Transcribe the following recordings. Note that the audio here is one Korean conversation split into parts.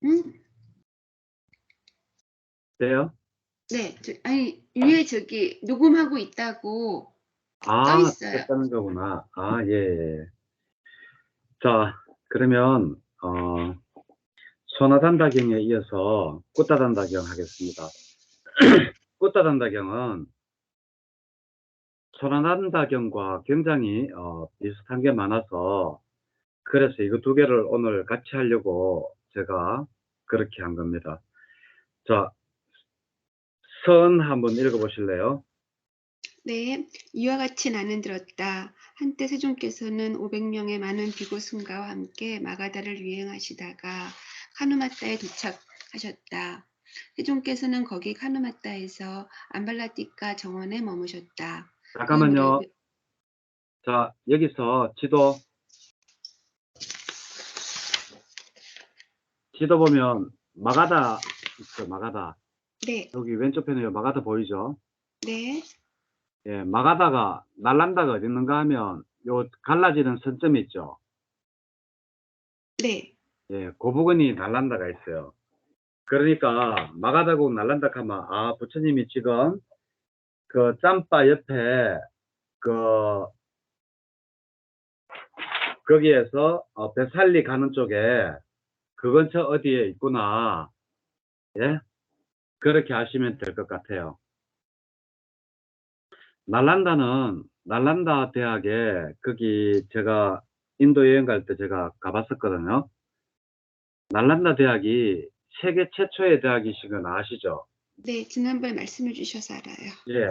응? 돼요? 네, 아니, 위에 저기 녹음하고 있다고 떠 아, 있어요. 됐다는 거구나. 아, 예, 예. 자, 그러면, 소나단다경에 이어서 꽃다단다경 하겠습니다. 꽃다단다경은 소나단다경과 굉장히, 비슷한 게 많아서, 그래서 이거 두 개를 오늘 같이 하려고 제가 그렇게 한 겁니다. 자, 선 한번 읽어보실래요? 네, 이와 같이 나는 들었다. 한때 세종께서는 500명의 많은 비고승가와 함께 마가다를 유행하시다가 카누마타에 도착하셨다. 세종께서는 거기 카누마타에서 암발라띠카 정원에 머무셨다. 그 잠깐만요. 무렵에 자, 여기서 지도 보면 마가다 있죠, 마가다. 네, 여기 왼쪽 편에 마가다 보이죠? 네, 예, 마가다가, 날란다가 어디 있는가 하면, 요 갈라지는 선점이 있죠? 네, 예, 그 부분이 날란다가 있어요. 그러니까, 마가다고 날란다 하면, 아, 부처님이 지금, 그 짬바 옆에, 그, 거기에서, 배살리 가는 쪽에, 그 근처 어디에 있구나. 예? 그렇게 하시면 될 것 같아요. 날란다 대학에, 거기 제가 인도 여행 갈 때 제가 가봤었거든요. 날란다 대학이 세계 최초의 대학이신 건 아시죠? 네, 지난번에 말씀해 주셔서 알아요. 예.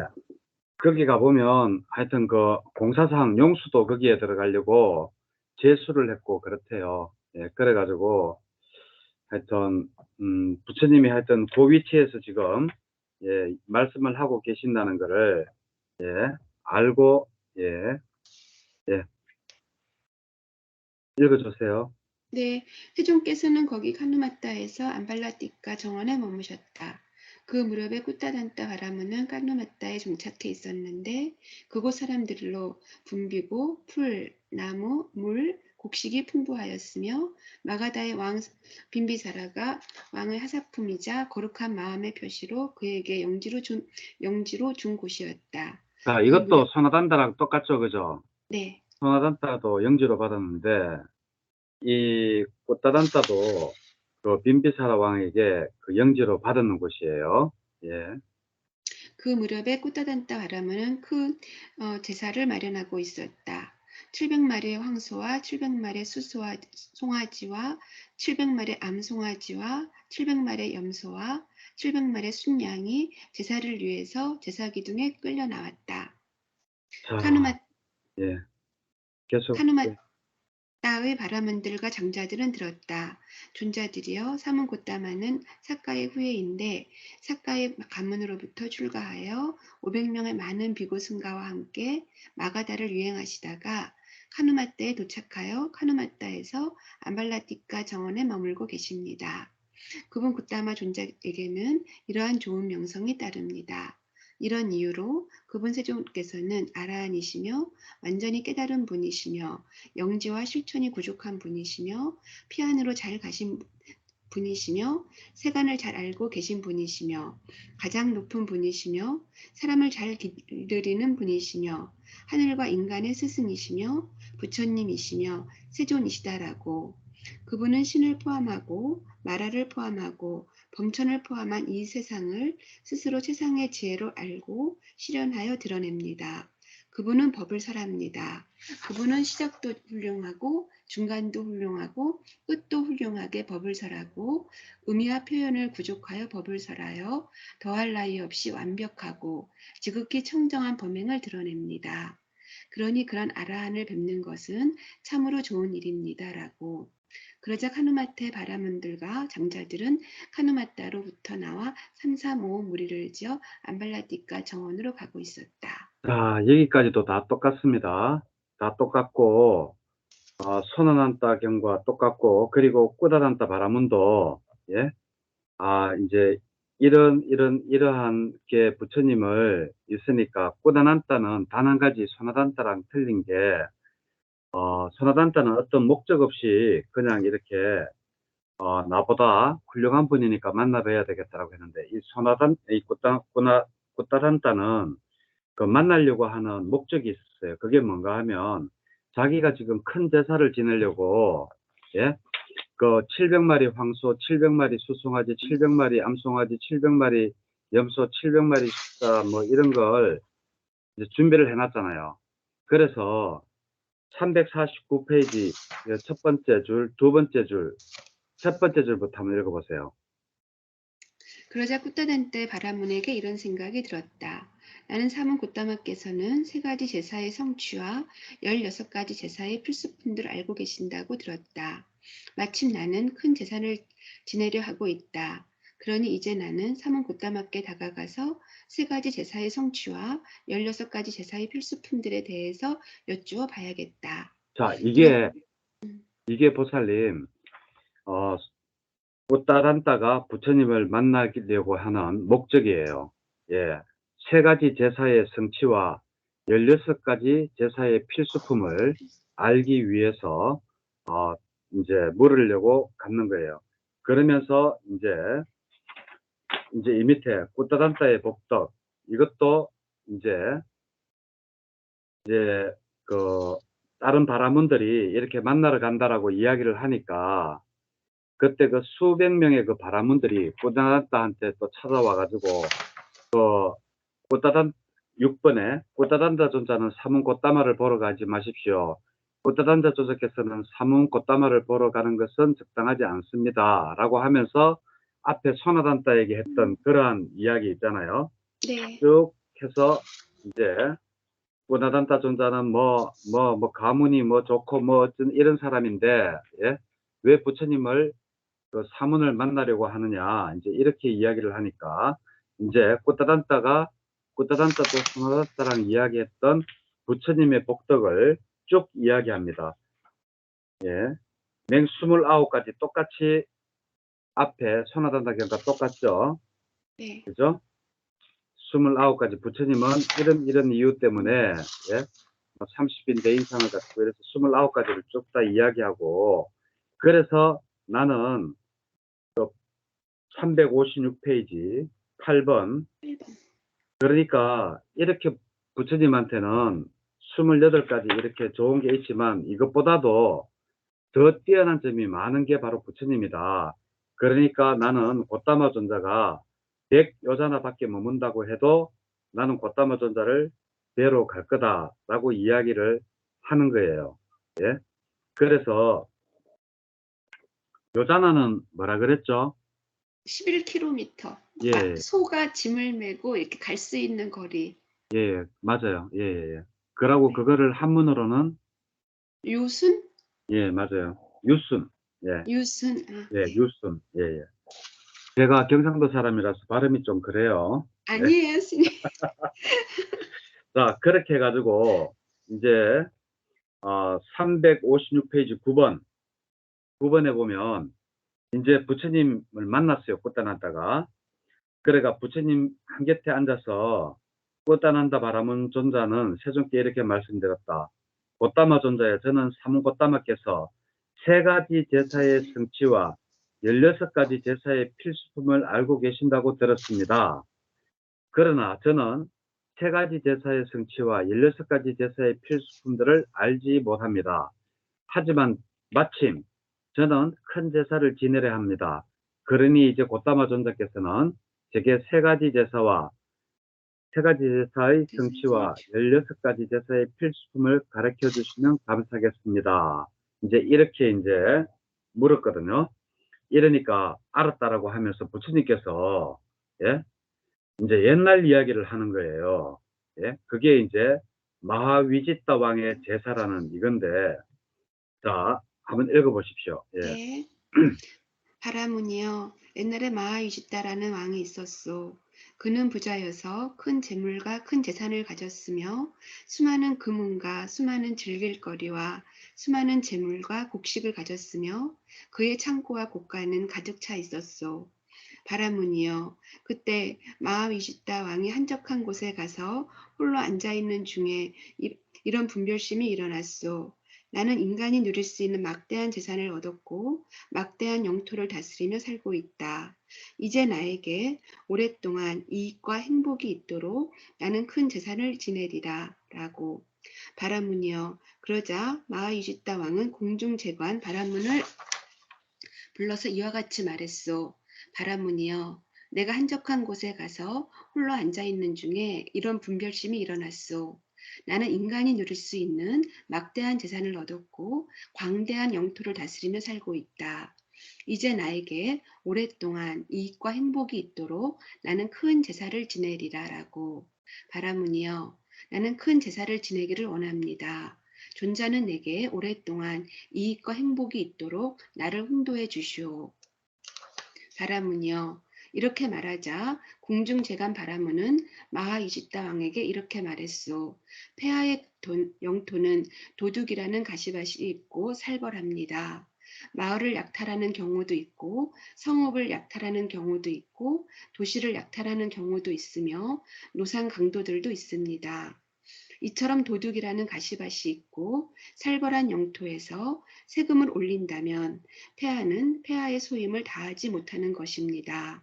거기 가보면 하여튼 그 공사상 용수도 거기에 들어가려고 제수를 했고 그렇대요. 예. 그래가지고 하여튼, 부처님이 하여튼 그 위치에서 지금, 예, 말씀을 하고 계신다는 거를, 예, 알고, 예, 예, 읽어주세요. 네, 세종께서는 거기 카누마타에서 암발라띠카 정원에 머무셨다. 그 무렵에 꾸따단따 바라무는 카누마타에 정착해 있었는데 그곳 사람들로 붐비고 풀, 나무, 물, 곡식이 풍부하였으며 마가다의 왕 빈비사라가 왕의 하사품이자 거룩한 마음의 표시로 그에게 영지로 준 곳이었다. 자, 그 이것도 무렵 소나단다랑 똑같죠, 그죠? 네, 소나단다도 영지로 받았는데, 이 꽃다단다도 그 빈비사라 왕에게 그 영지로 받는 곳이에요. 예. 그 무렵에 꾸따단따 바라무는 큰 제사를 마련하고 있었다. 700마리의 황소와 700마리의 송아지와 700마리의 암송아지와 700마리의 염소와 700마리의 순양이 제사를 위해서 제사 기둥에 끌려 나왔다. 자, 카누마, 예. 계속, 예. 나의 바라문들과 장자들은 들었다. 존자들이여 삼은 곧다마는 삭가의 후예인데 삭가의 가문으로부터 출가하여 500명의 많은 비고 승가와 함께 마가다를 유행하시다가 카누마타에 도착하여 카누마타에서 암발라티카 정원에 머물고 계십니다. 그분 굿다마 존자에게는 이러한 좋은 명성이 따릅니다. 이런 이유로 그분 세종께서는 아라한이시며 완전히 깨달은 분이시며 영지와 실천이 부족한 분이시며 피안으로 잘 가신 분이시며 세간을 잘 알고 계신 분이시며 가장 높은 분이시며 사람을 잘 기르는 분이시며 하늘과 인간의 스승이시며 부처님이시며 세존이시다라고 그분은 신을 포함하고 마라를 포함하고 범천을 포함한 이 세상을 스스로 최상의 지혜로 알고 실현하여 드러냅니다. 그분은 법을 설합니다. 그분은 시작도 훌륭하고 중간도 훌륭하고 끝도 훌륭하게 법을 설하고 의미와 표현을 구족하여 법을 설하여 더할 나위 없이 완벽하고 지극히 청정한 범행을 드러냅니다. 그러니 그런 아라한을 뵙는 것은 참으로 좋은 일입니다라고. 그러자 카누마타의 바라문들과 장자들은 카누마타로부터 나와 3, 4, 5 무리를 지어 암발라티카 정원으로 가고 있었다. 자, 여기까지도 다 똑같습니다. 다 똑같고, 선언한다경과 똑같고, 그리고 꾸다단다 바라문도, 예, 이제, 이러한 게 부처님을 있으니까, 꾸다단다는 단 한 가지 소나단다랑 틀린 게, 소나단다는 어떤 목적 없이 그냥 이렇게, 나보다 훌륭한 분이니까 만나봐야 되겠다라고 했는데, 이 꾸따란따는 그 만나려고 하는 목적이 있었어요. 그게 뭔가 하면, 자기가 지금 큰 제사를 지내려고, 예? 그 700마리 황소, 700마리 수송아지, 700마리 암송아지, 700마리 염소, 700마리 숫자 뭐 이런 걸 이제 준비를 해놨잖아요. 그래서 349페이지 첫 번째 줄, 두 번째 줄, 첫 번째 줄부터 한번 읽어보세요. 그러자 꾸따단떼 바라문에게 이런 생각이 들었다. 나는 사문 고따마께서는 세 가지 제사의 성취와 16가지 제사의 필수품들을 알고 계신다고 들었다. 마침 나는 큰 제사를 지내려 하고 있다. 그러니 이제 나는 사문 고따마께 다가가서 세 가지 제사의 성취와 16가지 제사의 필수품들에 대해서 여쭈어 봐야겠다. 자, 이렇게 이게 보살님, 어, 꾸따란따가 부처님을 만나려고 하는 목적이에요. 예. 세 가지 제사의 성취와 16가지 제사의 필수품을 알기 위해서, 이제 물으려고 갖는 거예요. 그러면서 이제 이 밑에 꾸따란따의 복덕, 이것도 이제 그 다른 바라문들이 이렇게 만나러 간다라고 이야기를 하니까, 그때 그 수백 명의 그 바라문들이 꾸따단따한테 또 찾아와가지고, 꾸따단 6번에 꾸따단다 존자는 사문 꽃다마를 보러 가지 마십시오. 꾸따단다 존자께서는 사문 꽃다마를 보러 가는 것은 적당하지 않습니다. 라고 하면서 앞에 소나단따에게 했던 그러한 이야기 있잖아요. 네. 쭉 해서 이제 꾸따단따 존자는 가문이 뭐 좋고 뭐 어떤 이런 사람인데, 예? 왜 부처님을 그 사문을 만나려고 하느냐, 이제 이렇게 이야기를 하니까, 이제 꾸따단따도 소나단따랑 이야기했던 부처님의 복덕을 쭉 이야기합니다. 예. 맹 29가지 똑같이 앞에 소나단따경과 똑같죠. 네. 그죠? 29가지 부처님은 이런 이유 때문에, 예. 30인 대인상을 갖고 이래서 29가지를 쭉 다 이야기하고, 그래서 나는 356페이지 8번. 1번. 그러니까 이렇게 부처님한테는 28가지 이렇게 좋은 게 있지만, 이것보다도 더 뛰어난 점이 많은 게 바로 부처님이다. 그러니까 나는 고따마 존자가 100여자나 밖에 머문다고 해도 나는 고따마 존자를 뵈러 갈 거다라고 이야기를 하는 거예요. 예? 그래서 요자나는 뭐라 그랬죠? 11km. 예, 소가 짐을 메고 이렇게 갈 수 있는 거리. 예, 맞아요. 예, 예, 예. 그러고 네. 그거를 한문으로는, 유순? 예, 맞아요. 유순. 예, 유순. 아, 예, 네. 유순. 예, 예. 제가 경상도 사람이라서 발음이 좀 그래요. 네. 아니에요, 스님. 자, 그렇게 해가지고, 이제, 356페이지 9번. 9번에 보면, 이제 부처님을 만났어요. 꽃다난다가. 그래가 부처님 한 곁에 앉아서, 꽃다난다 바라문 존자는 세존께 이렇게 말씀드렸다. 꽃다마 존자여, 저는 사문 꽃다마께서 세 가지 제사의 성취와 16가지 제사의 필수품을 알고 계신다고 들었습니다. 그러나 저는 세 가지 제사의 성취와 16가지 제사의 필수품들을 알지 못합니다. 하지만 마침 저는 큰 제사를 지내려 합니다. 그러니 이제 곧다마 존자께서는 제게 세 가지 제사의 성취와 16가지 제사의 필수품을 가르쳐 주시면 감사하겠습니다. 이제 이렇게 이제 물었거든요. 이러니까 알았다라고 하면서 부처님께서, 예? 이제 옛날 이야기를 하는 거예요. 예? 그게 이제 마하위지따 왕의 제사라는 이건데, 자, 한번 읽어보십시오. 예. 네. 바라문이여, 옛날에 마하유지따라는 왕이 있었소. 그는 부자여서 큰 재물과 큰 재산을 가졌으며 수많은 금은과 수많은 즐길거리와 수많은 재물과 곡식을 가졌으며 그의 창고와 곳간은 가득 차 있었소. 바라문이여, 그때 마하위시따 왕이 한적한 곳에 가서 홀로 앉아 있는 중에 이런 분별심이 일어났소. 나는 인간이 누릴 수 있는 막대한 재산을 얻었고 막대한 영토를 다스리며 살고 있다. 이제 나에게 오랫동안 이익과 행복이 있도록 나는 큰 재산을 지내리라. 라고. 바라문이여. 그러자 마하이지따 왕은 공중재관 바라문을 불러서 이와 같이 말했소. 바라문이여. 내가 한적한 곳에 가서 홀로 앉아 있는 중에 이런 분별심이 일어났소. 나는 인간이 누릴 수 있는 막대한 재산을 얻었고 광대한 영토를 다스리며 살고 있다. 이제 나에게 오랫동안 이익과 행복이 있도록 나는 큰 제사를 지내리라라고. 바라문이여. 나는 큰 제사를 지내기를 원합니다. 존자는 내게 오랫동안 이익과 행복이 있도록 나를 홍도해 주시오. 바라문이여. 이렇게 말하자 공중재간 바라문은 마하이집다 왕에게 이렇게 말했소. 폐하의 영토는 도둑이라는 가시밭이 있고 살벌합니다. 마을을 약탈하는 경우도 있고 성읍을 약탈하는 경우도 있고 도시를 약탈하는 경우도 있으며 노상 강도들도 있습니다. 이처럼 도둑이라는 가시밭이 있고 살벌한 영토에서 세금을 올린다면 폐하는 폐하의 소임을 다하지 못하는 것입니다.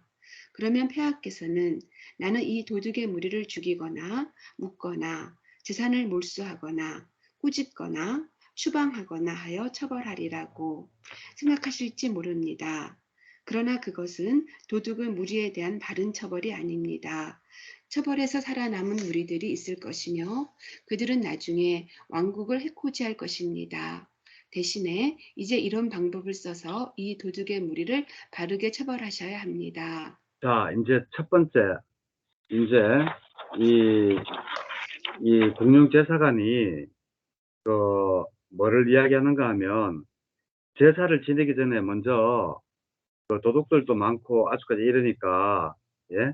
그러면 폐하께서는 나는 이 도둑의 무리를 죽이거나 묻거나 재산을 몰수하거나 꾸짖거나 추방하거나 하여 처벌하리라고 생각하실지 모릅니다. 그러나 그것은 도둑의 무리에 대한 바른 처벌이 아닙니다. 처벌에서 살아남은 무리들이 있을 것이며 그들은 나중에 왕국을 해코지할 것입니다. 대신에 이제 이런 방법을 써서 이 도둑의 무리를 바르게 처벌하셔야 합니다. 자, 이제 첫 번째, 이제 이, 이 공룡제사관이 뭐를 이야기하는가 하면 제사를 지내기 전에 먼저 그 도둑들도 많고 아주까지 이러니까 예?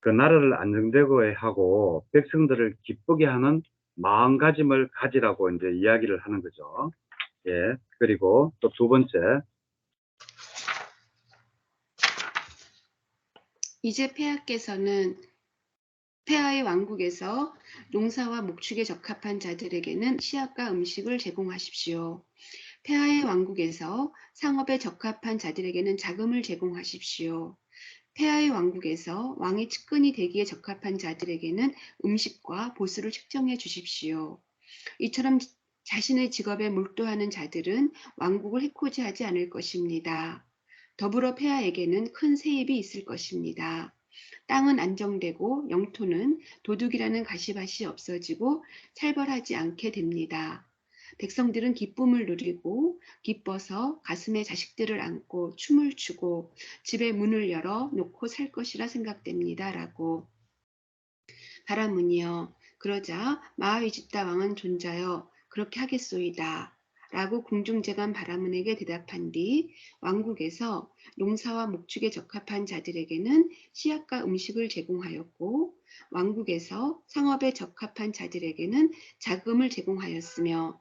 그 나라를 안정되게 하고 백성들을 기쁘게 하는 마음가짐을 가지라고 이제 이야기를 하는 거죠. 예. 그리고 또 두 번째, 이제 폐하의 왕국에서 농사와 목축에 적합한 자들에게는 씨앗과 음식을 제공하십시오. 폐하의 왕국에서 상업에 적합한 자들에게는 자금을 제공하십시오. 폐하의 왕국에서 왕의 측근이 되기에 적합한 자들에게는 음식과 보수를 책정해 주십시오. 이처럼 자신의 직업에 몰두하는 자들은 왕국을 해코지하지 않을 것입니다. 더불어 폐하에게는 큰 세입이 있을 것입니다. 땅은 안정되고 영토는 도둑이라는 가시밭이 없어지고 살벌하지 않게 됩니다. 백성들은 기쁨을 누리고 기뻐서 가슴에 자식들을 안고 춤을 추고 집의 문을 열어 놓고 살 것이라 생각됩니다. 라고. 바라문이여. 그러자 마하위집다 왕은 존자여 그렇게 하겠소이다. 라고 궁중재관 바라문에게 대답한 뒤 왕국에서 농사와 목축에 적합한 자들에게는 씨앗과 음식을 제공하였고 왕국에서 상업에 적합한 자들에게는 자금을 제공하였으며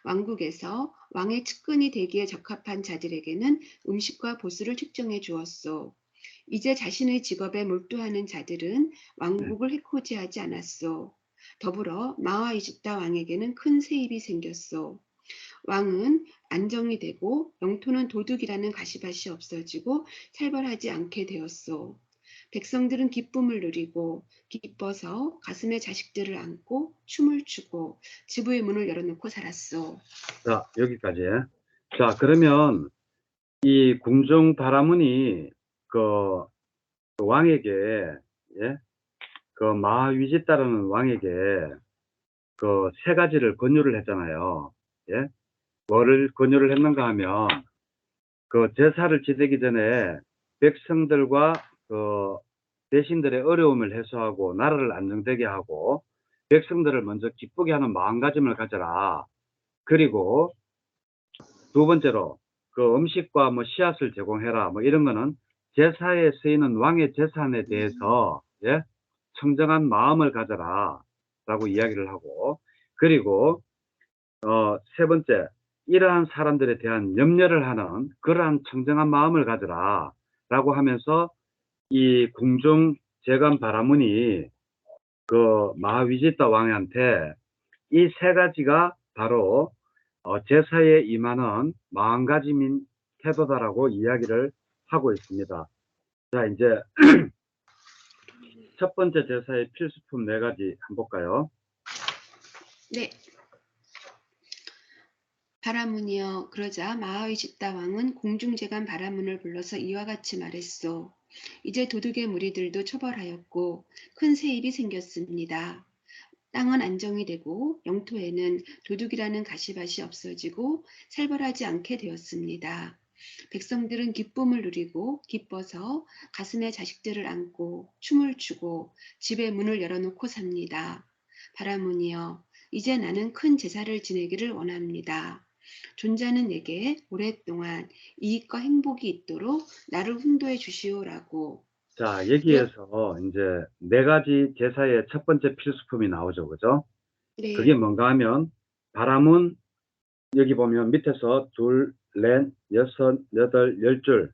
왕국에서 왕의 측근이 되기에 적합한 자들에게는 음식과 보수를 책정해 주었소. 이제 자신의 직업에 몰두하는 자들은 왕국을 해코지하지 않았소. 더불어 마와 이집다 왕에게는 큰 세입이 생겼소. 왕은 안정이 되고 영토는 도둑이라는 가시밭이 없어지고 살벌하지 않게 되었소. 백성들은 기쁨을 누리고 기뻐서 가슴에 자식들을 안고 춤을 추고 지부의 문을 열어놓고 살았소. 자, 여기까지. 자, 그러면 이 궁중 바라문이 그, 그 왕에게, 예? 그 마하위지따라는 왕에게 그 세 가지를 권유를 했잖아요. 예? 뭐를 권유를 했는가 하면 그 제사를 지내기 전에 백성들과 그 대신들의 어려움을 해소하고 나라를 안정되게 하고 백성들을 먼저 기쁘게 하는 마음가짐을 가져라. 그리고 두 번째로 그 음식과 뭐 씨앗을 제공해라. 뭐 이런 거는 제사에 쓰이는 왕의 재산에 대해서 예? 청정한 마음을 가져라. 라고 이야기를 하고 그리고 세 번째, 이러한 사람들에 대한 염려를 하는 그러한 청정한 마음을 가져라. 라고 하면서 이 궁중 재관 바라문이 그 마하위지따 왕한테 이 세 가지가 바로 제사에 임하는 마음가짐인 태도다라고 이야기를 하고 있습니다. 자, 이제 첫 번째 제사의 필수품 4가지 한번 볼까요? 네. 바라문이여 그러자 마하위시다 왕은 공중재간 바라문을 불러서 이와 같이 말했소. 이제 도둑의 무리들도 처벌하였고 큰 세입이 생겼습니다. 땅은 안정이 되고 영토에는 도둑이라는 가시밭이 없어지고 살벌하지 않게 되었습니다. 백성들은 기쁨을 누리고 기뻐서 가슴에 자식들을 안고 춤을 추고 집의 문을 열어놓고 삽니다. 바라문이여 이제 나는 큰 제사를 지내기를 원합니다. 존자는 내게 오랫동안 이익과 행복이 있도록 나를 훈도해 주시오라고. 자, 그러, 여기에서 이제 4가지 제사의 첫 번째 필수품이 나오죠. 그죠? 그게 네, 뭔가 하면 바람은 여기 보면 밑에서 둘, 넷, 여섯, 여덟, 10줄.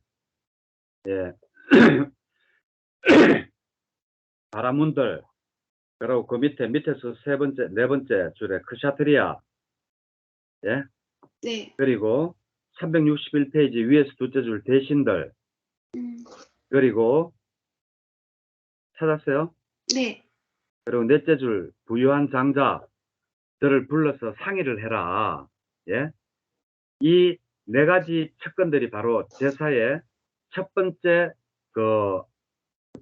예. 바라문들. 그리고 그 밑에서 네 번째 줄에 크샤트리아. 예. 네, 그리고 361페이지 위에서 둘째 줄 대신들. 음, 그리고 찾았어요? 네, 그리고 넷째 줄 부유한 장자들을 불러서 상의를 해라. 예. 이 4가지 척건들이 바로 제사의 첫 번째 그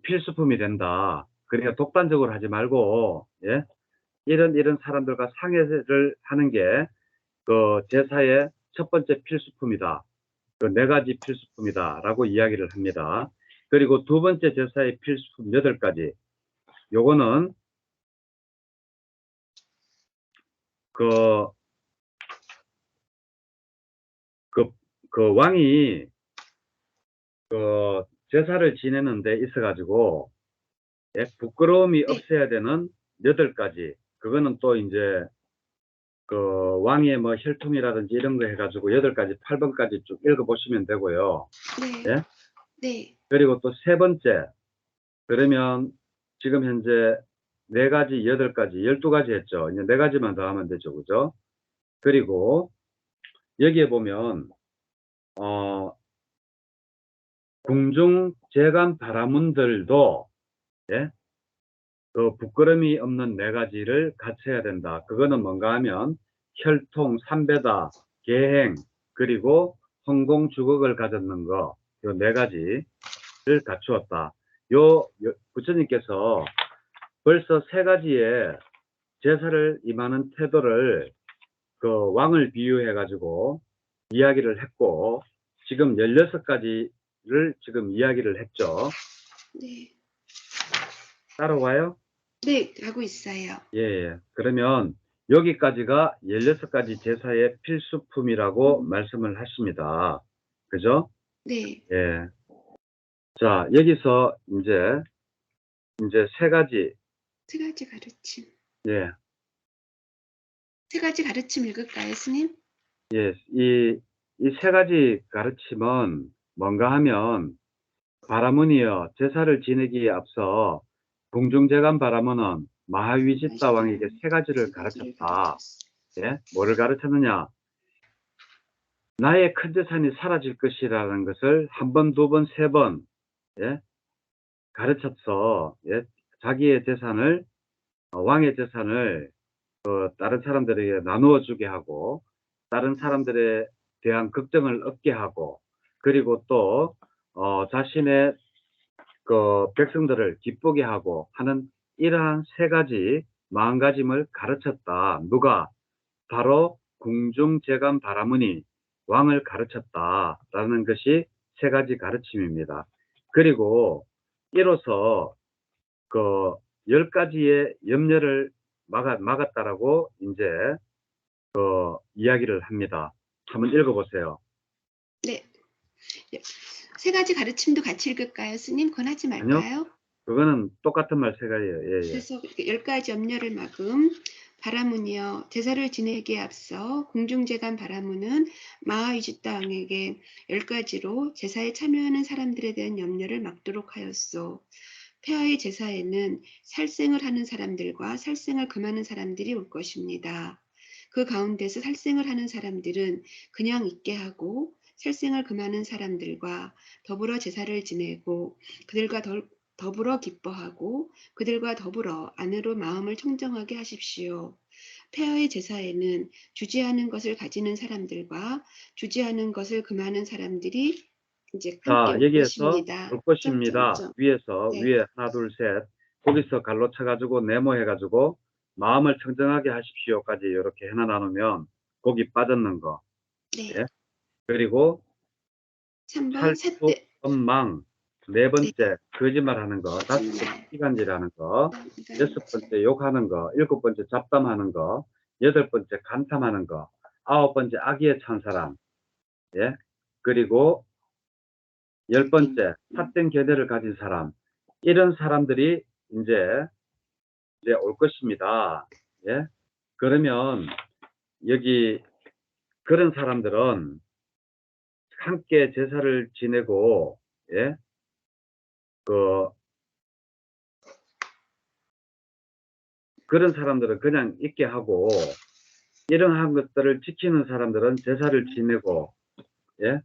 필수품이 된다. 그러니까 독단적으로 하지 말고, 예. 이런 사람들과 상의를 하는 게 그 제사의 첫 번째 필수품이다. 그 4가지 필수품이다라고 이야기를 합니다. 그리고 두 번째 제사의 필수품 8가지. 요거는 그, 그, 그 왕이 그 제사를 지내는 데 있어가지고, 예, 부끄러움이 네, 없어야 되는 8가지. 그거는 또 이제 그 왕의 뭐 혈통이라든지 이런 거 해가지고 8가지, 8번까지 쭉 읽어보시면 되고요. 네, 예? 네, 그리고 또 세 번째, 그러면 지금 현재 4가지, 8가지, 12가지 했죠. 이제 4가지만 더 하면 되죠. 그죠? 그리고 여기에 보면, 궁중 재간 바라문들도, 예? 그 부끄럼이 없는 4가지를 갖춰야 된다. 그거는 뭔가 하면 혈통, 삼배다, 계행, 그리고 성공 주걱을 가졌는 거, 요 4가지를 갖추었다. 부처님께서 벌써 3가지의 제사를 임하는 태도를 그 왕을 비유해 가지고 이야기를 했고, 지금 16가지를 지금 이야기를 했죠. 네, 따라와요? 네, 하고 있어요. 예, 예. 그러면 여기까지가 16가지 제사의 필수품이라고 말씀을 하십니다. 그죠? 네, 예. 자, 여기서 이제 3가지, 세 가지 가르침. 예, 세 가지 가르침 읽을까요, 스님? 예. 이 3가지 가르침은 뭔가 하면 바라문이여 제사를 지내기에 앞서 궁중재간 바라문은 마하위지따 왕에게 3가지를 세 가지를 가르쳤다. 가르쳤어. 예? 뭐를 가르쳤느냐? 나의 큰 재산이 사라질 것이라는 것을 한 번, 두 번, 세 번, 예? 가르쳤어. 예? 자기의 재산을, 왕의 재산을 다른 사람들에게 나누어 주게 하고, 다른 사람들에 대한 걱정을 얻게 하고, 그리고 또, 자신의 그 백성들을 기쁘게 하고 하는 이러한 3가지 마음가짐을 가르쳤다. 누가? 바로 궁중재간 바라문이 왕을 가르쳤다라는 것이 3가지 가르침입니다. 그리고 이로써 그 10가지의 염려를 막았다라고 이제 이야기를 합니다. 한번 읽어보세요. 네, 세 가지 가르침도 같이 읽을까요, 스님? 권하지 아니요? 말까요? 그거는 똑같은 말 3가지예요. 예, 예. 그래서 10가지 염려를 막음. 바라문이여 제사를 지내기에 앞서 궁중재간 바라문은 마하위주따 왕에게 10가지로 제사에 참여하는 사람들에 대한 염려를 막도록 하였소. 폐하의 제사에는 살생을 하는 사람들과 살생을 금하는 사람들이 올 것입니다. 그 가운데서 살생을 하는 사람들은 그냥 있게 하고 살생을 금하는 사람들과 더불어 제사를 지내고 그들과 더불어 기뻐하고 그들과 더불어 안으로 마음을 청정하게 하십시오. 폐허의 제사에는 주지하는 것을 가지는 사람들과 주지하는 것을 금하는 사람들이 이제 함께 자, 올 여기에서 것입니다. 볼 것입니다. 점점점. 위에서, 네. 위에 하나, 둘, 셋. 거기서 갈로 쳐가지고 네모해가지고 마음을 청정하게 하십시오까지 이렇게 하나 나누면 거기 빠졌는 거. 네. 예? 그리고 3번 살수, 삿대. 원망. 네 네. 번째, 거짓말하는 거. 다섯 번째, 거짓말. 이간질하는 거. 여섯 이간질. 번째, 욕하는 거. 일곱 번째, 잡담하는 거. 여덟 번째, 간탐하는 거. 아홉 번째, 악의에 찬 사람. 예? 그리고 열 삿된. 번째, 삿된 계대를 가진 사람. 이런 사람들이 이제 올 것입니다. 예? 그러면 여기 그런 사람들은 함께 제사를 지내고, 예? 그, 그런 사람들은 그냥 있게 하고, 이러한 것들을 지키는 사람들은 제사를 지내고, 예?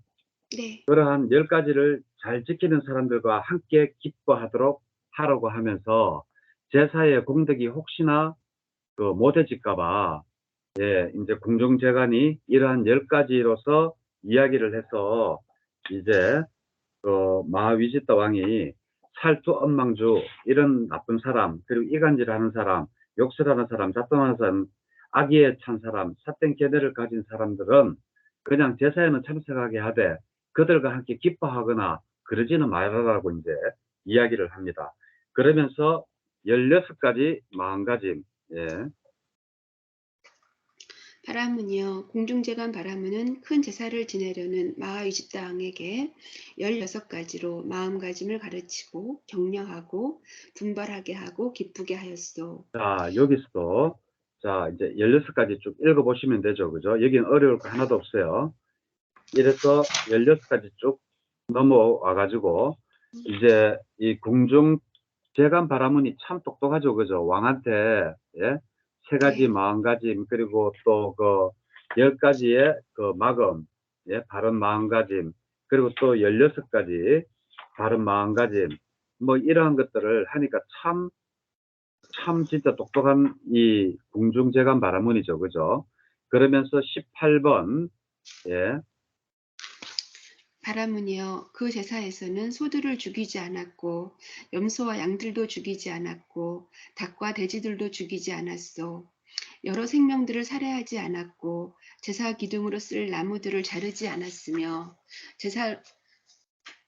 네. 그러한 10가지를 잘 지키는 사람들과 함께 기뻐하도록 하라고 하면서 제사의 공덕이 혹시나 못해질까봐, 예, 이제 궁중재관이 이러한 10가지로서 이야기를 해서 이제 마하위지따 왕이 살투 엄망주 이런 나쁜 사람, 그리고 이간질하는 사람, 욕설하는 사람, 잡동하는 사람, 악의에 찬 사람, 삿된 계대를 가진 사람들은 그냥 제사에는 참석하게 하되 그들과 함께 기뻐하거나 그러지는 말아라고 이제 이야기를 합니다. 그러면서 16가지 마음가짐, 예, 바라문이여 공중재관 바라문은 큰 제사를 지내려는 마하위지따 왕에게 16가지로 마음가짐을 가르치고 격려하고 분발하게 하고 기쁘게 하였소. 자, 여기서도, 자, 이제 16가지 쭉 읽어보시면 되죠. 그죠? 여기는 어려울 거 하나도 없어요. 이래서 16가지 쭉 넘어와가지고, 이제 이 궁중 재간 바라문이 참 똑똑하죠. 그죠? 왕한테, 예? 세 가지 네. 마음가짐, 그리고 또 10가지의 마금, 예? 바른 마음가짐, 그리고 또 16가지 바른 마음가짐, 뭐 이러한 것들을 하니까 참 진짜 똑똑한 이 궁중재간 바라문이죠. 그죠? 그러면서 18번, 예, 바라문이여 그 제사에서는 소들을 죽이지 않았고 염소와 양들도 죽이지 않았고 닭과 돼지들도 죽이지 않았소. 여러 생명들을 살해하지 않았고 제사 기둥으로 쓸 나무들을 자르지 않았으며 제사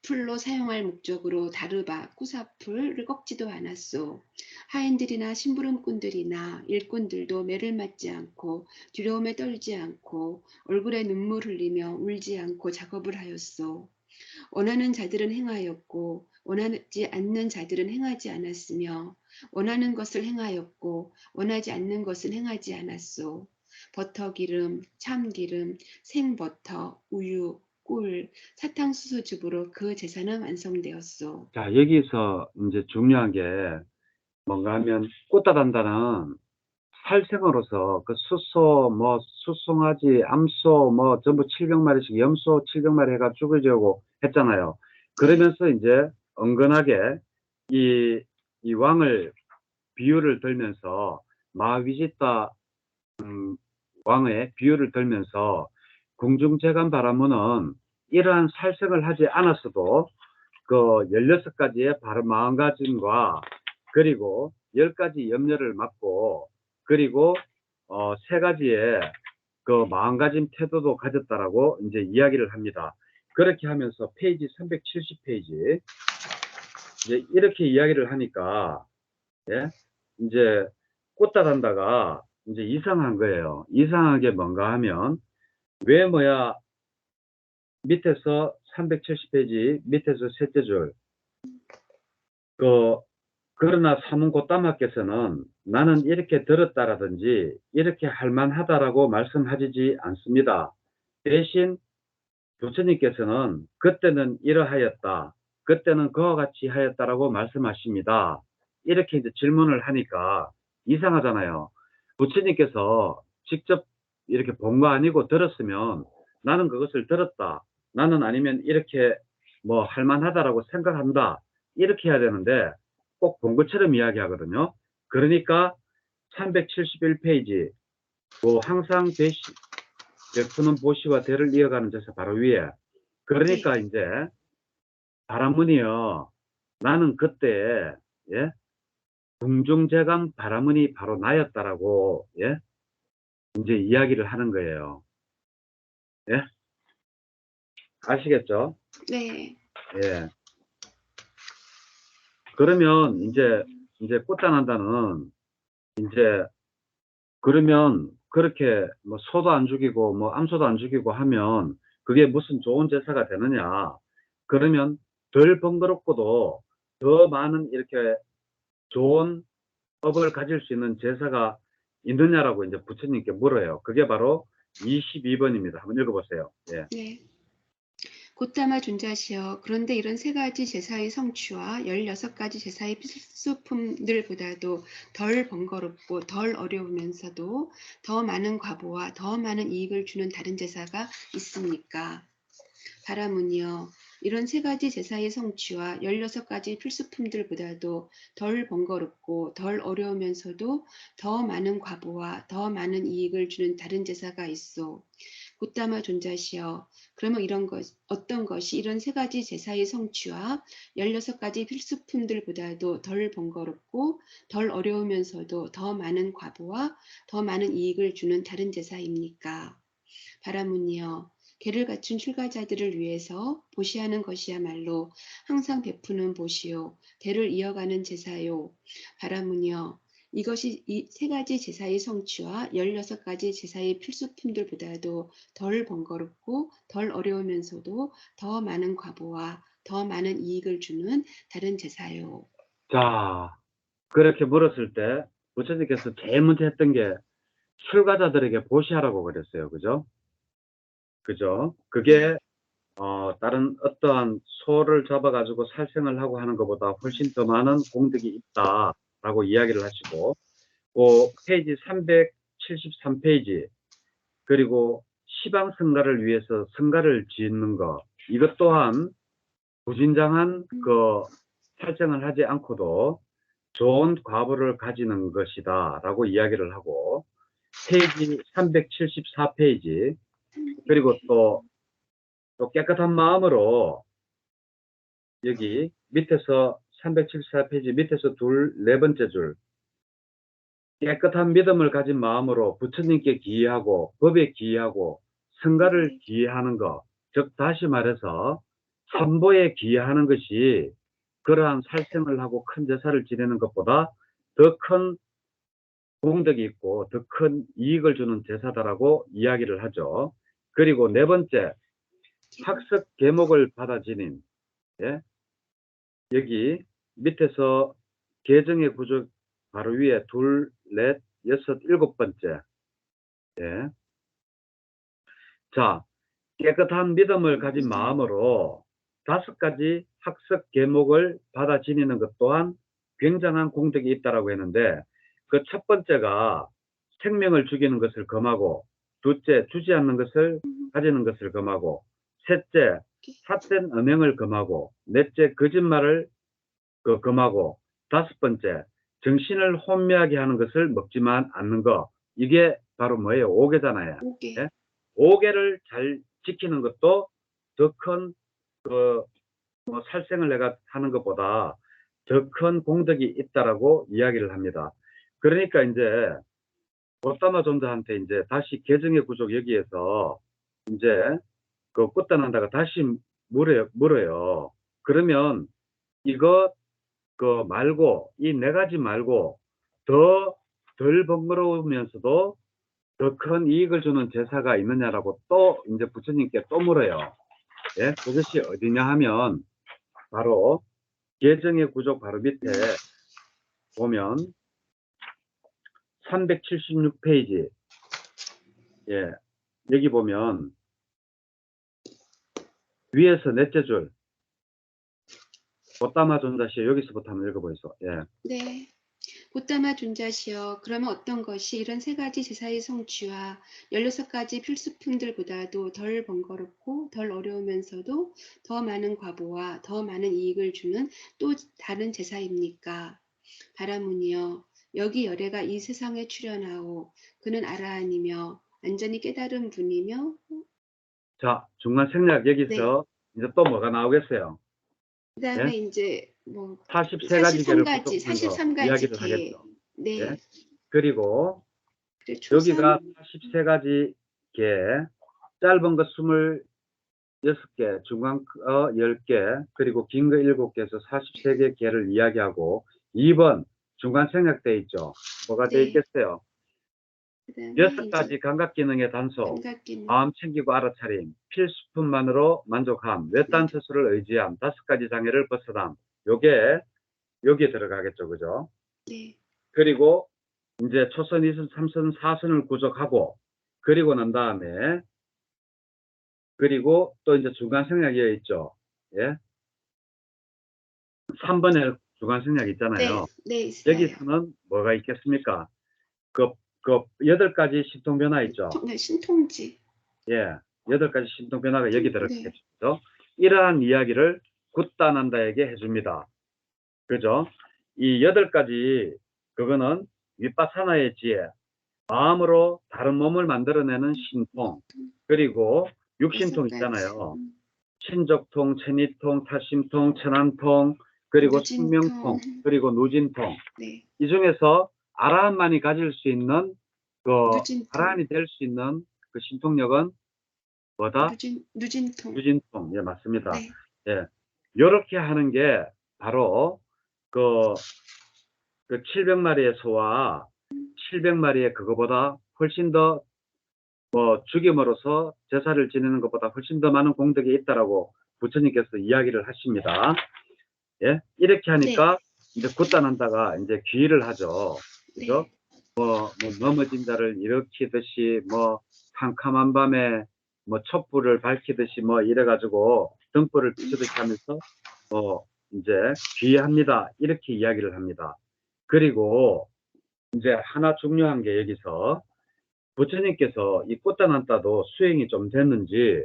풀로 사용할 목적으로 다르바, 꾸사풀을 꺾지도 않았소. 하인들이나 심부름꾼들이나 일꾼들도 매를 맞지 않고 두려움에 떨지 않고 얼굴에 눈물 흘리며 울지 않고 작업을 하였소. 원하는 자들은 행하였고 원하지 않는 자들은 행하지 않았으며 원하는 것을 행하였고 원하지 않는 것은 행하지 않았소. 버터 기름, 참기름, 생버터, 우유, 꿀, 사탕수수즙으로 그 제사는 완성되었소. 자, 여기서 이제 중요한 게 뭔가 하면 꽃다단다는 살생으로서 그 숫소, 뭐, 숫송아지, 암소, 뭐, 전부 700마리씩 염소 700마리 해가 죽여주고 했잖아요. 네, 그러면서 이제 은근하게 이 왕을 비유를 들면서 마위지따 왕의 비유를 들면서 궁중재간 바라문은 이러한 살생을 하지 않았어도 그 16가지의 바른 마음가짐과 그리고 10가지 염려를 맡고 그리고 3가지의 그 마음가짐 태도도 가졌다라고 이제 이야기를 합니다. 그렇게 하면서 페이지 370페이지 이제 이렇게 이야기를 하니까 예? 이제 꽃다단다가 이제 이상한 거예요. 이상한 게 뭔가 하면 왜 뭐야 밑에서 370페이지 밑에서 셋째 줄 그 그러나 사문고따마께서는 나는 이렇게 들었다라든지 이렇게 할 만하다라고 말씀하시지 않습니다. 대신 부처님께서는 그때는 이러하였다. 그때는 그와 같이 하였다라고 말씀하십니다. 이렇게 이제 질문을 하니까 이상하잖아요. 부처님께서 직접 이렇게 본 거 아니고 들었으면 나는 그것을 들었다. 나는 아니면 이렇게 뭐 할만하다라고 생각한다. 이렇게 해야 되는데 꼭 본 것처럼 이야기하거든요. 그러니까 371페이지 그 항상 베푸는 보시와 대를 이어가는 제사 바로 위에 그러니까 네. 이제 바라문이요. 나는 그때 예? 궁중제강 바라문이 바로 나였다라고 예? 이제 이야기를 하는 거예요. 예? 아시겠죠? 네. 예. 그러면 이제 꽃단한다는 이제 그러면 그렇게 뭐 소도 안 죽이고 뭐 암소도 안 죽이고 하면 그게 무슨 좋은 제사가 되느냐? 그러면 덜 번거롭고도 더 많은 이렇게 좋은 업을 가질 수 있는 제사가 있느냐라고 이제 부처님께 물어요. 그게 바로 22번입니다. 한번 읽어보세요. 예. 네. 곧다마 존자시여, 그런데 이런 세 가지 제사의 성취와 16가지 제사의 필수품들보다도 덜 번거롭고 덜 어려우면서도 더 많은 과보와 더 많은 이익을 주는 다른 제사가 있습니까? 바라문이여, 이런 세 가지 제사의 성취와 16가지 필수품들보다도 덜 번거롭고 덜 어려우면서도 더 많은 과보와 더 많은 이익을 주는 다른 제사가 있소. 곧다마 존자시여, 그러면 어떤 것이 이런 세 가지 제사의 성취와 16가지 필수품들보다도 덜 번거롭고 덜 어려우면서도 더 많은 과보와 더 많은 이익을 주는 다른 제사입니까? 바라문이여, 계를 갖춘 출가자들을 위해서 보시하는 것이야말로 항상 베푸는 보시요, 대를 이어가는 제사요. 바라문이여, 이것이 이 세 가지 제사의 성취와 16가지 제사의 필수품들보다도 덜 번거롭고 덜 어려우면서도 더 많은 과보와 더 많은 이익을 주는 다른 제사요. 자, 그렇게 물었을 때 부처님께서 제일 먼저 했던 게 출가자들에게 보시하라고 그랬어요. 그죠? 그죠? 네. 그게 다른 어떠한 소를 잡아가지고 살생을 하고 하는 것보다 훨씬 더 많은 공덕이 있다라고 이야기를 하시고, 그 페이지 373페이지, 그리고 시방 성가를 위해서 성가를 짓는 것, 이것 또한 부진장한 그 살생을 하지 않고도 좋은 과보를 가지는 것이다라고 이야기를 하고, 페이지 374페이지, 그리고 또 깨끗한 마음으로 여기 밑에서 374페이지 밑에서 네 번째 줄 깨끗한 믿음을 가진 마음으로 부처님께 기의하고 법에 기의하고 성가를 기의하는 것, 즉 다시 말해서 삼보에 기의하는 것이 그러한 살생을 하고 큰 제사를 지내는 것보다 더 큰 공덕이 있고 더 큰 이익을 주는 제사다라고 이야기를 하죠. 그리고 네 번째, 학습 계목을 받아 지닌 예? 여기 밑에서 계정의 구조 바로 위에 둘, 넷, 여섯, 일곱 번째. 예. 자, 깨끗한 믿음을 가진 마음으로 5가지 학습 계목을 받아 지니는 것 또한 굉장한 공덕이 있다라고 했는데 그 첫 번째가 생명을 죽이는 것을 금하고 둘째 주지 않는 것을 가지는 것을 금하고 셋째 삿된 언행을 금하고 넷째 거짓말을 금하고 다섯 번째 정신을 혼미하게 하는 것을 먹지만 않는 거 이게 바로 뭐예요? 오개잖아요. 5개. 예? 오개를 잘 지키는 것도 더 큰 뭐 살생을 내가 하는 것보다 더 큰 공덕이 있다라고 이야기를 합니다. 그러니까 이제 보따마 존자한테 이제 다시 계정의 구족 여기에서 이제 그 꽃단한다가 다시 물어요. 그러면 이거 그 말고 이 네 가지 말고 더 덜 번거로우면서도 더 큰 이익을 주는 제사가 있느냐라고 또 이제 부처님께 또 물어요. 예, 그것이 어디냐 하면 바로 계정의 구조 바로 밑에 보면 376페이지 예, 여기 보면 위에서 넷째 줄 보따마 존자시 여기서부터 한번 읽어보이소. 예. 네. 보따마 존자시여, 그러면 어떤 것이 이런 세 가지 제사의 성취와 16가지 필수품들보다도 덜 번거롭고 덜 어려우면서도 더 많은 과보와 더 많은 이익을 주는 또 다른 제사입니까? 바라문이여, 여기 열애가 이 세상에 출현하오. 그는 아라한이며 완전히 깨달은 분이며. 자, 중간 생략 네. 여기서 이제 또 뭐가 나오겠어요? 예? 그다음에 이제 뭐 43가지 개를 43가지, 구속한 거 43가지 이야기를 개. 하겠죠. 예? 네. 그리고 그리고 초선. 여기가 43가지 개, 짧은 거 26개, 중간 거 10개, 그리고 긴 거 7개에서 43개 개를 이야기하고 2번 중간 생략돼 있죠. 뭐가 돼 네. 있겠어요? 그다음에 여섯 이제 가지 감각 기능의 단속, 감각기능. 마음 챙기고 알아차림, 필수품만으로 만족함, 외딴 만족. 스스로를 의지함, 5가지 장애를 벗어남. 요게 여기에 들어가겠죠. 그죠? 네. 그리고 이제 초선, 2선, 3선, 4선을 구족하고 그리고 난 다음에 그리고 또 이제 중간 생략이어 있죠. 예? 3번에 중간 생략 네. 있잖아요. 네, 있어요. 여기서는 뭐가 있겠습니까? 그 8가지 신통 변화 있죠. 네, 신통지. 예, 8가지 신통 변화가 여기 네. 들어가겠죠. 이러한 이야기를 굿다난다에게 해줍니다. 그죠? 이 8가지, 그거는 윗바사나의 지혜, 마음으로 다른 몸을 만들어내는 신통, 그리고 육신통 6가지. 있잖아요. 신적통, 체니통, 타심통, 천안통, 그리고 누진통. 생명통, 그리고 누진통. 네. 이 중에서 아라한만이 가질 수 있는 그 누진통. 아라한이 될 수 있는 그 신통력은 뭐다? 누진통. 유진통. 예, 맞습니다. 네. 예. 요렇게 하는 게 바로 그, 그 700마리의 소와 700마리의 그거보다 훨씬 더 죽임으로써 제사를 지내는 것보다 훨씬 더 많은 공덕이 있다라고 부처님께서 이야기를 하십니다. 예? 이렇게 네. 하니까 이제 굿단한다가 이제 귀의를 하죠. 그죠? 네. 뭐 넘어진 자를 일으키듯이 뭐 캄캄한 밤에 뭐 촛불을 밝히듯이 뭐 이래가지고 등불을 비추듯이 하면서 이제 귀의합니다. 이렇게 이야기를 합니다. 그리고 이제 하나 중요한 게 여기서 부처님께서 이 꽃단한따도 수행이 좀 됐는지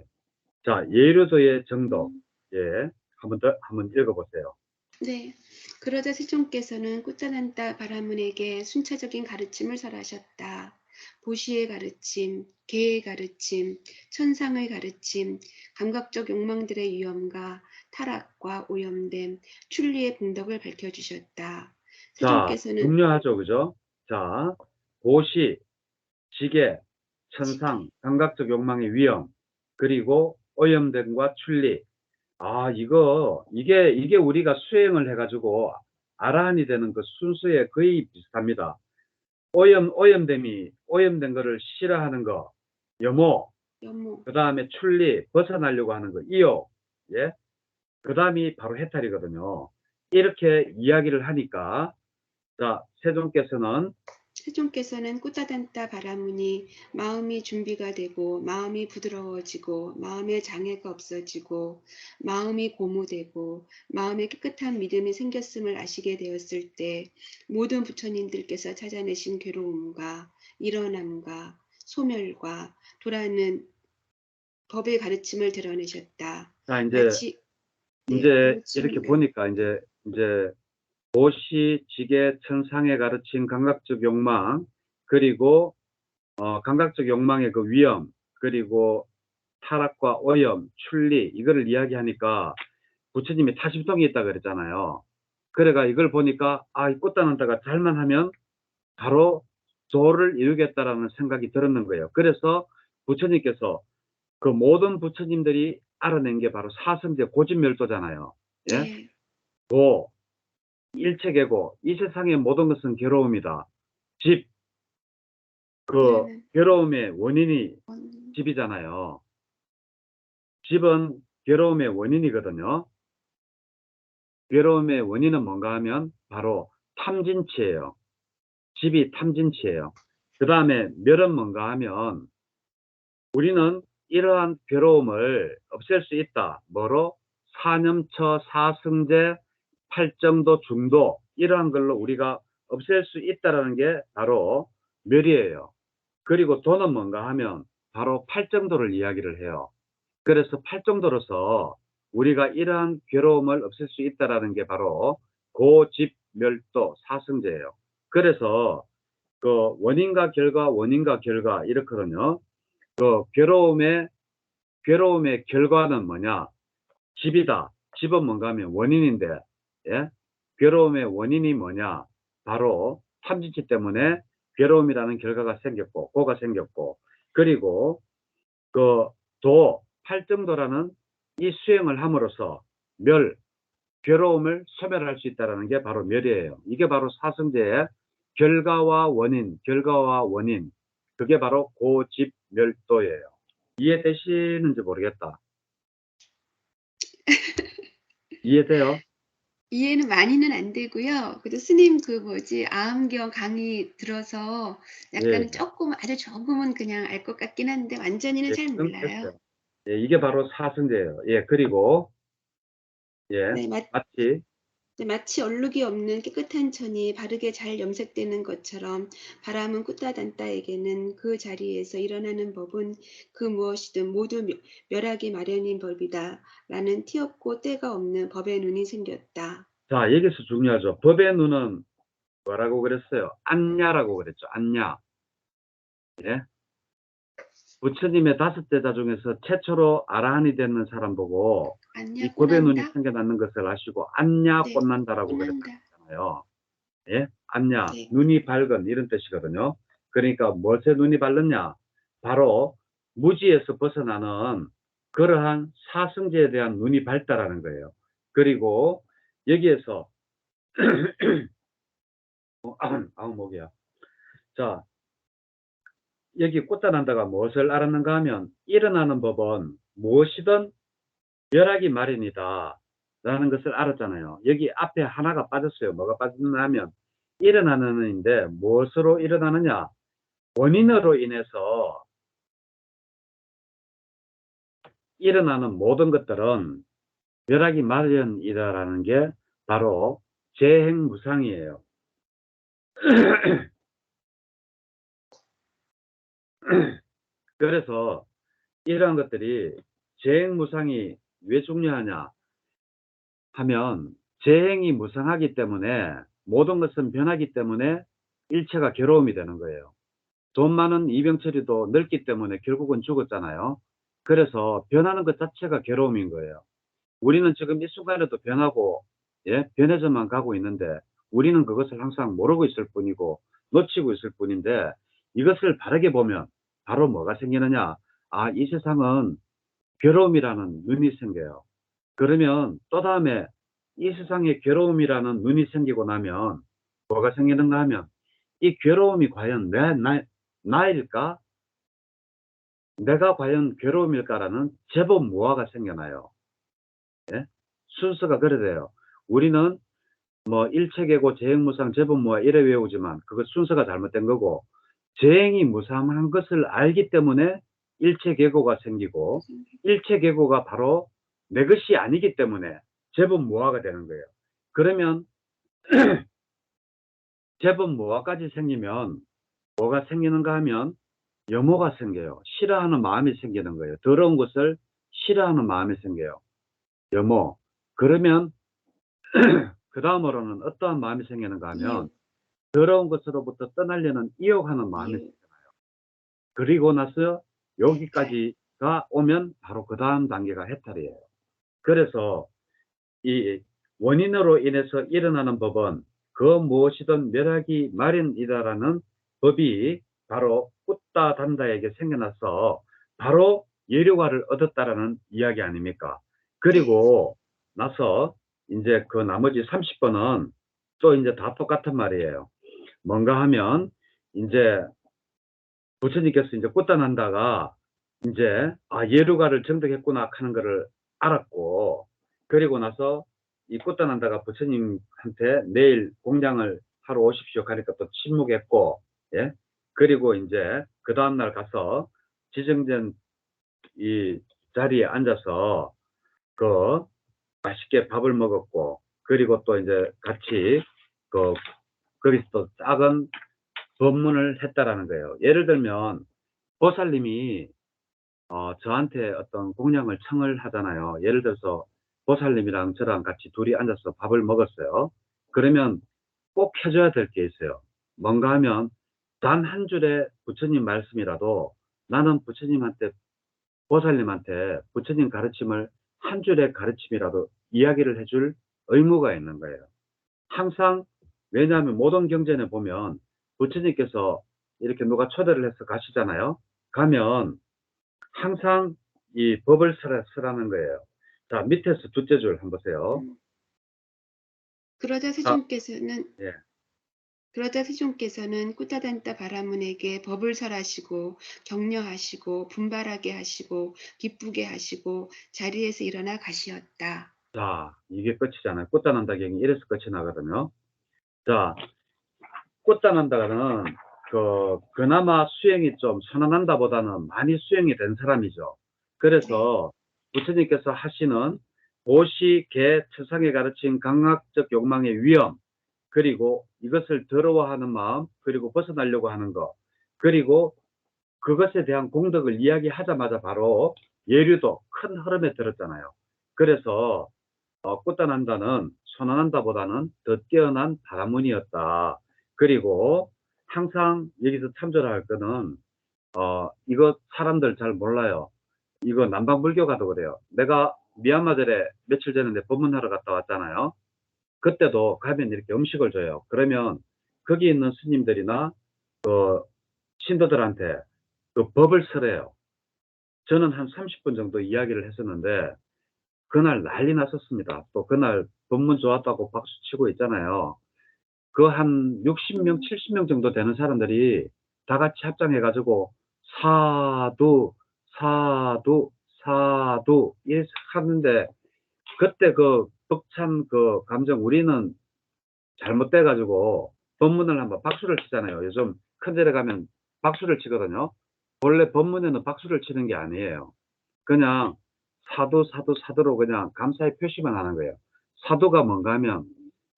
자 예류도의 정도 예 한번 읽어보세요. 네. 그러자 세종께서는 꽃자란다 바라문에게 순차적인 가르침을 설하셨다. 보시의 가르침, 개의 가르침, 천상의 가르침, 감각적 욕망들의 위험과 타락과 오염됨, 출리의 분덕을 밝혀주셨다. 자 세종께서는 중요하죠, 그죠? 자 보시, 지계, 천상, 감각적 욕망의 위험, 그리고 오염됨과 출리. 아, 이게 우리가 수행을 해가지고 아라한이 되는 그 순수에 거의 비슷합니다. 오염된 거를 싫어하는 거, 염호, 염호. 그 다음에 출리, 벗어나려고 하는 거, 이욕, 예? 그 다음이 바로 해탈이거든요. 이렇게 이야기를 하니까, 자, 세종께서는 세종께서는 꽃다단따 바라무니 마음이 준비가 되고 마음이 부드러워지고 마음의 장애가 없어지고 마음이 고무되고 마음에 깨끗한 믿음이 생겼음을 아시게 되었을 때 모든 부처님들께서 찾아내신 괴로움과 일어남과 소멸과 돌아오는 법의 가르침을 드러내셨다. 자, 마치 네, 이제 이렇게 아무튼 보니까 이제 도시, 지계, 천상에 가르친 감각적 욕망, 그리고 감각적 욕망의 그 위험, 그리고 타락과 오염, 출리, 이거를 이야기하니까 부처님이 타심통이 있다 그랬잖아요. 그래가 이걸 보니까 이 꽃다는다가 잘만 하면 바로 조를 이루겠다라는 생각이 들었는 거예요. 그래서 부처님께서 그 모든 부처님들이 알아낸 게 바로 사성제 고집멸도잖아요. 예? 네, 도, 일체계고 이 세상의 모든 것은 괴로움이다. 집, 그 네네. 괴로움의 원인이 집이잖아요. 집은 괴로움의 원인이거든요. 괴로움의 원인은 뭔가 하면 바로 탐진치예요. 집이 탐진치예요. 그 다음에 멸은 뭔가 하면 우리는 이러한 괴로움을 없앨 수 있다. 뭐로? 사념처, 사승제, 팔정도, 중도 이러한 걸로 우리가 없앨 수 있다라는 게 바로 멸이에요. 그리고 도는 뭔가 하면 바로 팔정도를 이야기를 해요. 그래서 팔정도로서 우리가 이러한 괴로움을 없앨 수 있다라는 게 바로 고집멸도 사성제예요. 그래서 그 원인과 결과 이렇거든요. 그 괴로움의 결과는 뭐냐? 집이다. 집은 뭔가 하면 원인인데, 예? 괴로움의 원인이 뭐냐? 바로 탐진치 때문에 괴로움이라는 결과가 생겼고, 고가 생겼고, 그리고 그 팔정도라는 이 수행을 함으로써 괴로움을 소멸할 수 있다는 게 바로 멸이에요. 이게 바로 사성제의 결과와 원인, 그게 바로 고집멸도예요. 이해되시는지 모르겠다. 이해돼요? 이해는 많이는 안 되고요. 그래도 스님 그 뭐지 아함경 강의 들어서 예, 약간은 조금 아주 조금은 그냥 알 것 같긴 한데 완전히는 예, 잘 그건 몰라요. 됐어요. 예, 이게 바로 사성제예요. 예, 그리고, 예, 네, 마치, 네, 마치 얼룩이 없는 깨끗한 천이 바르게 잘 염색되는 것처럼 바람은 꾸따단따에게는 그 자리에서 일어나는 법은 그 무엇이든 모두 멸하기 마련인 법이다. 라는 티없고 때가 없는 법의 눈이 생겼다. 자, 여기서 중요하죠. 법의 눈은 뭐라고 그랬어요? 안냐라고 그랬죠. 안냐. 예? 부처님의 5제자 중에서 최초로 아라한이 되는 사람 보고 이 안냐 법의 눈이 꼬난다? 생겨나는 것을 아시고 안냐 네, 꽃난다라고 꼬난다. 그랬잖아요. 예? 안냐, 네. 눈이 밝은 이런 뜻이거든요. 그러니까 무엇에 눈이 밝느냐? 바로 무지에서 벗어나는 그러한 사성제에 대한 눈이 밝다라는 거예요. 그리고 여기에서 아우 목이야. 자, 여기 꽃다난다가 무엇을 알았는가 하면 일어나는 법은 무엇이든 멸하기 마련이다 라는 것을 알았잖아요. 여기 앞에 하나가 빠졌어요. 뭐가 빠졌나 하면 일어나는데 무엇으로 일어나느냐? 원인으로 인해서 일어나는 모든 것들은 멸하기 마련이다라는 게 바로 재행무상이에요. 그래서 이러한 것들이 재행무상이 왜 중요하냐 하면 재행이 무상하기 때문에 모든 것은 변하기 때문에 일체가 괴로움이 되는 거예요. 돈 많은 이병철이도 늙기 때문에 결국은 죽었잖아요. 그래서 변하는 것 자체가 괴로움인 거예요. 우리는 지금 이 순간에도 변하고, 예, 변해져만 가고 있는데, 우리는 그것을 항상 모르고 있을 뿐이고, 놓치고 있을 뿐인데, 이것을 바르게 보면, 바로 뭐가 생기느냐? 아, 이 세상은 괴로움이라는 눈이 생겨요. 그러면 또 다음에 이 세상에 괴로움이라는 눈이 생기고 나면, 뭐가 생기는가 하면, 이 괴로움이 과연 나일까? 내가 과연 괴로움일까라는 제법 무화가 생겨나요. 예? 순서가 그래 돼요. 우리는 뭐 일체계고 재행무상 제법무화 이래 외우지만 그것 순서가 잘못된 거고 재행이 무상한 것을 알기 때문에 일체계고가 생기고 일체계고가 바로 내 것이 아니기 때문에 제법무화가 되는 거예요. 그러면 제법무화까지 생기면 뭐가 생기는가 하면 염호가 생겨요. 싫어하는 마음이 생기는 거예요. 더러운 것을 싫어하는 마음이 생겨요. 염호. 그러면 그 다음으로는 어떠한 마음이 생기는가 하면 이유, 더러운 것으로부터 떠나려는 이욕하는 마음이 이유, 생겨요. 그리고 나서 해탈. 여기까지가 오면 바로 그 다음 단계가 해탈이에요. 그래서 이 원인으로 인해서 일어나는 법은 그 무엇이든 멸하기 마련이다라는 법이 바로 꽂다 단다에게 생겨나서 바로 예료가를 얻었다라는 이야기 아닙니까? 네. 그리고 나서 이제 그 나머지 30번은 또 이제 다 똑같은 말이에요. 뭔가 하면 이제 부처님께서 이제 꽃단한다가 이제 아 예루가를 정득했구나 하는 것을 알았고 그리고 나서 이 꽃단한다가 부처님한테 내일 공양을 하러 오십시오 하니까 또 침묵했고 예 그리고 이제 그 다음날 가서 지정된 이 자리에 앉아서 그 맛있게 밥을 먹었고 그리고 또 이제 같이 그 거기서 또 작은 법문을 했다라는 거예요. 예를 들면 보살님이 저한테 어떤 공양을 청을 하잖아요. 예를 들어서 보살님이랑 저랑 같이 둘이 앉아서 밥을 먹었어요. 그러면 꼭 해줘야 될 게 있어요. 뭔가 하면 단 한 줄의 부처님 말씀이라도 나는 부처님한테, 보살님한테 부처님 가르침을 한 줄의 가르침이라도 이야기를 해줄 의무가 있는 거예요. 항상, 왜냐하면 모든 경전에 보면 부처님께서 이렇게 누가 초대를 해서 가시잖아요. 가면 항상 이 법을 쓰라는 거예요. 자, 밑에서 둘째 줄 한번 보세요. 음. 그러자 자, 세존께서는 예. 꾸타단타 바라문에게 법을 설하시고 격려하시고 분발하게 하시고 기쁘게 하시고 자리에서 일어나 가시었다. 자, 이게 끝이잖아요. 꽃다난다경이 이래서 끝이 나거든요. 자, 꽃다난다는 그나마 수행이 좀 선언한다 보다는 많이 수행이 된 사람이죠. 그래서 부처님께서 하시는 오시, 개, 처상에 가르친 강학적 욕망의 위험, 그리고 이것을 더러워하는 마음, 그리고 벗어나려고 하는 것, 그리고 그것에 대한 공덕을 이야기하자마자 바로 예류도 큰 흐름에 들었잖아요. 그래서 꽃다난다는 선언한다보다는 더 뛰어난 바라문이었다. 그리고 항상 여기서 참조를 할 거는 이거 사람들 잘 몰라요. 이거 남방불교가도 그래요. 내가 미얀마절에 며칠 전에 법문하러 갔다 왔잖아요. 그때도 가면 이렇게 음식을 줘요. 그러면 거기 있는 스님들이나 그 신도들한테 그 법을 설해요. 저는 한 30분 정도 이야기를 했었는데 그날 난리 났었습니다. 또 그날 법문 좋았다고 박수 치고 있잖아요. 그 한 60명, 70명 정도 되는 사람들이 다 같이 합장해가지고 사두, 사두, 사두 이렇게 하는데 그때 그 벅찬 그 감정 우리는 잘못돼가지고 법문을 한번 박수를 치잖아요. 요즘 큰 데를 가면 박수를 치거든요. 원래 법문에는 박수를 치는 게 아니에요. 그냥 사두, 사두, 사두로 그냥 감사의 표시만 하는 거예요. 사두가 뭔가 하면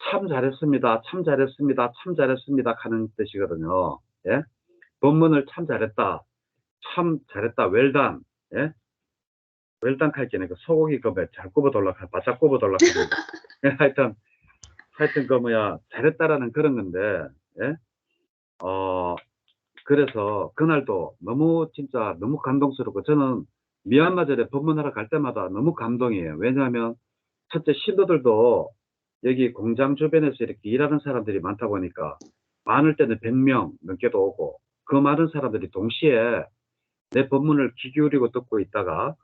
참 잘했습니다. 참 잘했습니다. 참 잘했습니다. 하는 뜻이거든요. 예? 법문을 참 잘했다. 참 잘했다. 웰단. 예? 웰단 할게는 그 소고기 그잘 굽어 돌락하, 바짝 굽어 돌락하는 거. 하여튼 그 뭐야 잘했다라는 그런 건데, 예? 그래서 그날도 너무 진짜 너무 감동스럽고 저는 미얀마절에 법문하러 갈 때마다 너무 감동이에요. 왜냐하면 첫째 신도들도 여기 공장 주변에서 이렇게 일하는 사람들이 많다 보니까 많을 때는 100명 넘게도 오고 그 많은 사람들이 동시에 내 법문을 귀 기울이고 듣고 있다가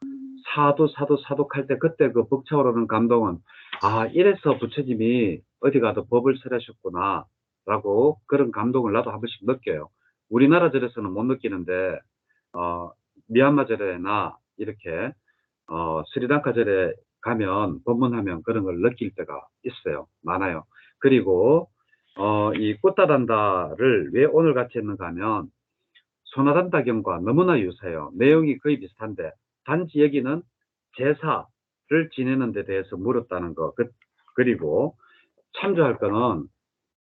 사두 사두 사독할 때 그때 그 벅차오르는 감동은 아 이래서 부처님이 어디 가도 법을 설하셨구나 라고 그런 감동을 나도 한 번씩 느껴요. 우리나라 절에서는 못 느끼는데 미얀마 절에나 이렇게 스리랑카 절에 가면 법문하면 그런 걸 느낄 때가 있어요. 많아요. 그리고 이 꽃다단다를 왜 오늘 같이 했는가 하면 소나단다경과 너무나 유사해요. 내용이 거의 비슷한데 단지 여기는 제사를 지내는 데 대해서 물었다는 거. 그리고 참조할 거는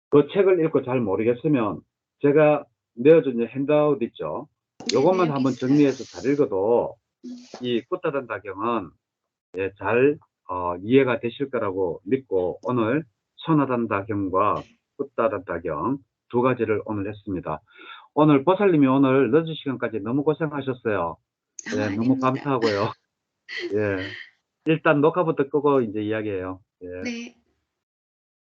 그 책을 읽고 잘 모르겠으면 제가 내어준 핸드아웃 있죠. 요것만 여기 한번 있어요. 정리해서 잘 읽어도 이 꽃다단다경은 예, 잘 이해가 되실 거라고 믿고 오늘 소나단다경과 꽃다단다경 두 가지를 오늘 했습니다. 오늘 보살님이 오늘 늦은 시간까지 너무 고생하셨어요. 예, 너무 아닙니다. 감사하고요. 예, 일단 녹화부터 끄고 이제 이야기해요. 예. 네.